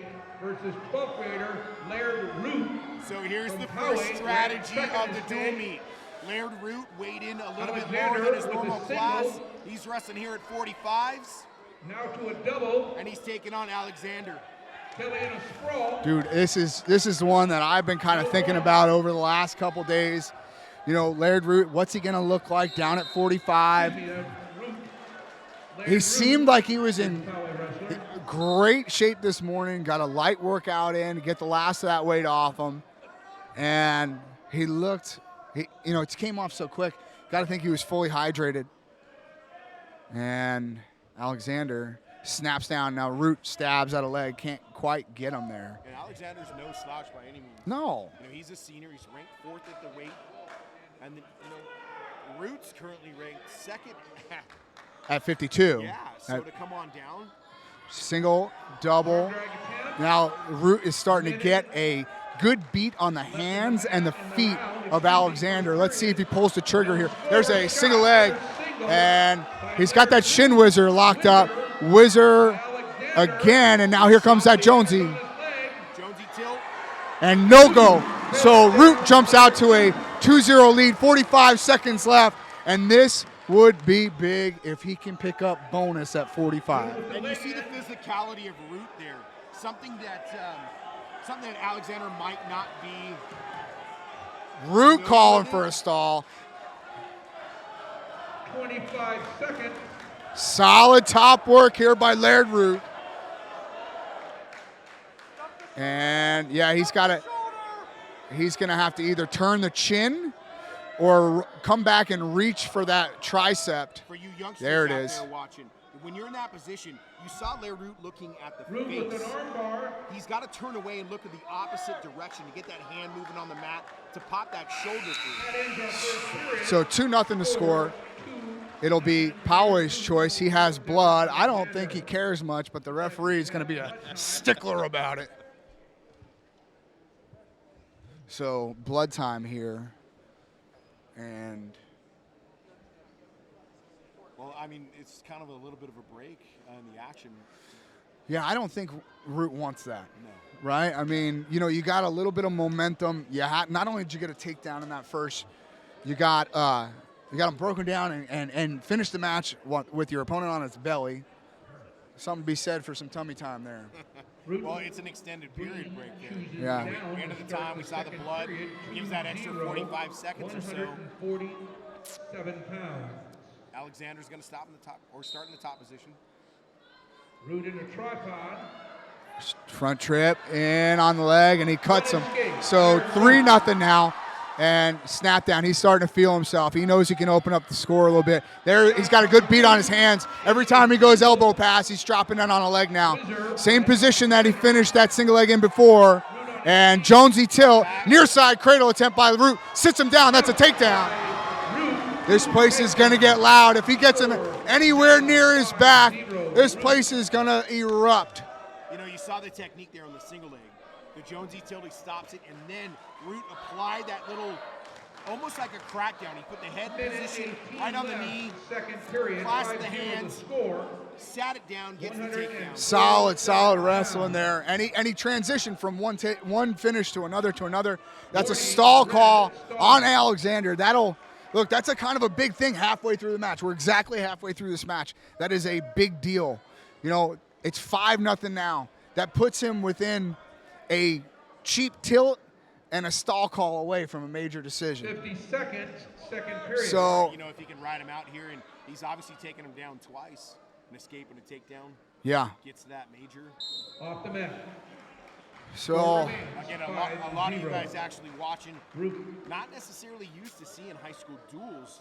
weight versus 12th grader Laird Root. So here's the Poway, first strategy second of the dual stage. meet. Laird Root weighed in a little bit Alexander lower than his with normal the class. single. He's wrestling here at 45s. Now to a double. And he's taking on Alexander. Kelly in a sprawl. Dude, this is the one that I've been kind of thinking about over the last couple days. You know, Laird Root, what's he going to look like down at 45? He seemed like he was in great shape this morning, got a light workout in to get the last of that weight off him. And he looked, it came off so quick. Got to think he was fully hydrated. And Alexander snaps down. Now Root stabs at a leg, can't quite get him there. And Alexander's no slouch by any means. No. He's a senior. He's ranked 4th at the weight. And then, Root's currently ranked 2nd At 52. Yeah, so to come on down. Single, double. Now Root is starting to get a good beat on the hands and the feet of Alexander. Let's see if he pulls the trigger here. There's a single leg, and he's got that shin whizzer locked up. Whizzer again, and now here comes that Jonesy. Jonesy tilt. And no go. So Root jumps out to a 2-0 lead, 45 seconds left, and this would be big if he can pick up bonus at 45. And you see the physicality of Root there. Something that Alexander might not be. Root calling for a stall. 25 seconds. Solid top work here by Laird Root. And yeah, he's going to have to either turn the chin or come back and reach for that tricep. For you youngsters there it out is. there watching, when you're in that position, you saw Laird Root looking at the Root face. with an arm bar. He's got to turn away and look at the opposite direction to get that hand moving on the mat to pop that shoulder through. That ends our first period. So 2-0 to score. It'll be Poway's choice. He has blood. I don't think he cares much, but the referee is going to be a stickler about it. So blood time here. And well, I mean, it's kind of a little bit of a break in the action. yeah, I don't think Root wants that. No. Right? I mean, you got a little bit of momentum. Not only did you get a takedown in that first, you got him broken down and finish the match with your opponent on its belly. Something to be said for some tummy time there. Well, it's an extended period break there. Yeah. End of the time, we saw the blood. Gives that extra 45 seconds or so. 147 pounds. Alexander's going to stop in the top, or start in the top position. Root in a tripod. Front trip in on the leg, and he cuts him. So 3-0 now. And snap down. He's starting to feel himself. He knows he can open up the score a little bit. There, he's got a good beat on his hands. Every time he goes elbow pass, he's dropping in on a leg now. Same position that he finished that single leg in before. And Jonesy tilt, near side cradle attempt by Root, sits him down. That's a takedown. This place is going to get loud. If he gets him anywhere near his back, this place is going to erupt. You saw the technique there on the single leg. The Jonesy tilt, he stops it, and then Root applied that little, almost like a crackdown. He put the head position right on the knee, clasped the hands, sat it down, gets the takedown. Solid wrestling there. And he transitioned from one finish to another. That's a stall call on Alexander. That's a kind of a big thing halfway through the match. We're exactly halfway through this match. That is a big deal. It's 5-0 now. That puts him within a cheap tilt and a stall call away from a major decision. 50 seconds, second period. So, if he can ride him out here, and he's obviously taken him down twice, and escaping a takedown. Yeah. Gets to that major. Off the mat. So, again, a lot of you guys actually watching, not necessarily used to seeing high school duels.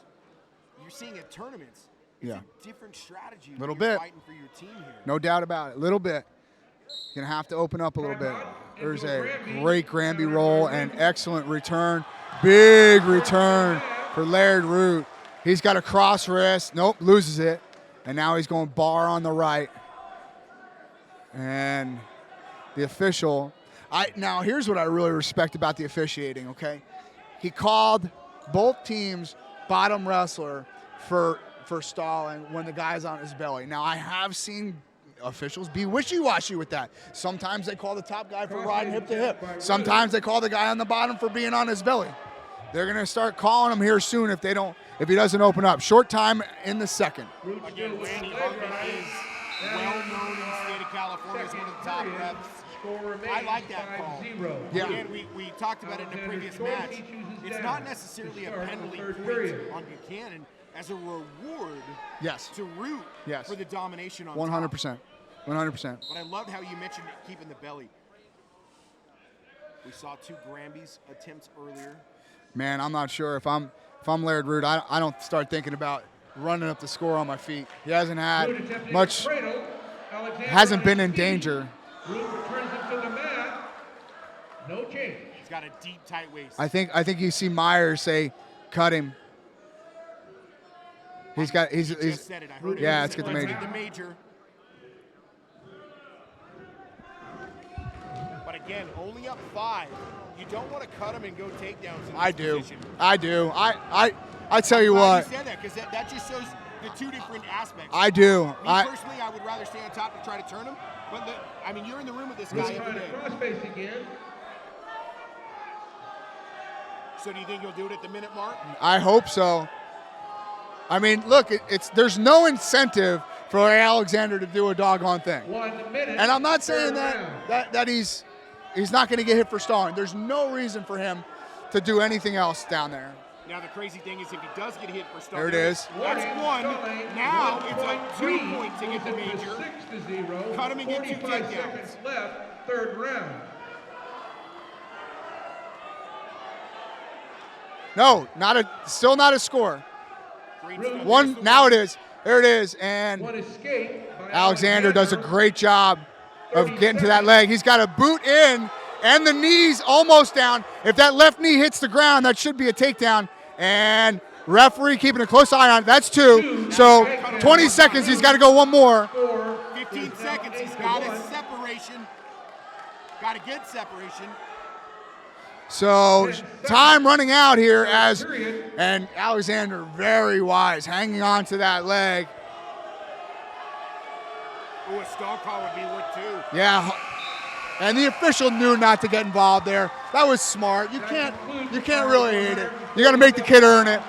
You're seeing at tournaments. It's a different strategy. Little bit. Fighting for your team here. No doubt about it. Little bit. Going to have to open up a little bit. There's a great Granby roll and excellent return. Big return for Laird Root. He's got a cross wrist. Nope, loses it. And now he's going bar on the right. And the official. Now, here's what I really respect about the officiating, okay? He called both teams bottom wrestler for stalling when the guy's on his belly. Now, I have seen officials be wishy-washy with that. Sometimes they call the top guy for riding hip to hip. Sometimes they call the guy on the bottom for being on his belly. They're going to start calling him here soon if he doesn't open up. Short time in the second. Again, Randy Hartman is well-known in the state of California as one of the top refs. I like that call. Yeah. Again, we talked about it in the previous match. It's not necessarily a penalty point on Buchanan as a reward to root for the domination on 100%. 100%. But I loved how you mentioned keeping the belly. We saw 2 Granby's attempts earlier. Man, I'm not sure if I'm Laird Root, I don't start thinking about running up the score on my feet. He hasn't had much, hasn't been in danger. Root returns him to the mat. No change. He's got a deep, tight waist. I think you see Myers say, cut him. He's got, he's just said it. I heard yeah, it. let's get the major. Get the major. But again, only up 5. You don't want to cut him and go takedowns in this position. I do. I tell you I'm glad what. you said that because that just shows the 2 different aspects. I do. Me personally, I would rather stay on top to try to turn him. But I mean, you're in the room with this guy every day. Crossface again. So do you think he'll do it at the minute mark? I hope so. I mean, look, there's no incentive for Alexander to do a doggone thing. 1 minute. And I'm not saying that he's not going to get hit for stalling. There's no reason for him to do anything else down there. Now the crazy thing is if he does get hit for stalling, there it is. That's 1. Now it's a 2 point to get the major. 6-0. Cut him and get 2 45 takedowns. seconds left, 3rd round. No, still not a score. One, now it is. There it is. And One escape by Alexander does a great job of getting to that leg. He's got a boot in and the knees almost down. If that left knee hits the ground, that should be a takedown. And referee keeping a close eye on it. That's 2. So 20 seconds, he's got to go one more. 15 seconds, he's got his separation. Got a good separation. So time running out here and Alexander very wise, hanging on to that leg. Oh, a stall call would be wood too. Yeah, and the official knew not to get involved there. That was smart. You can't really hate it. You got to make the kid earn it.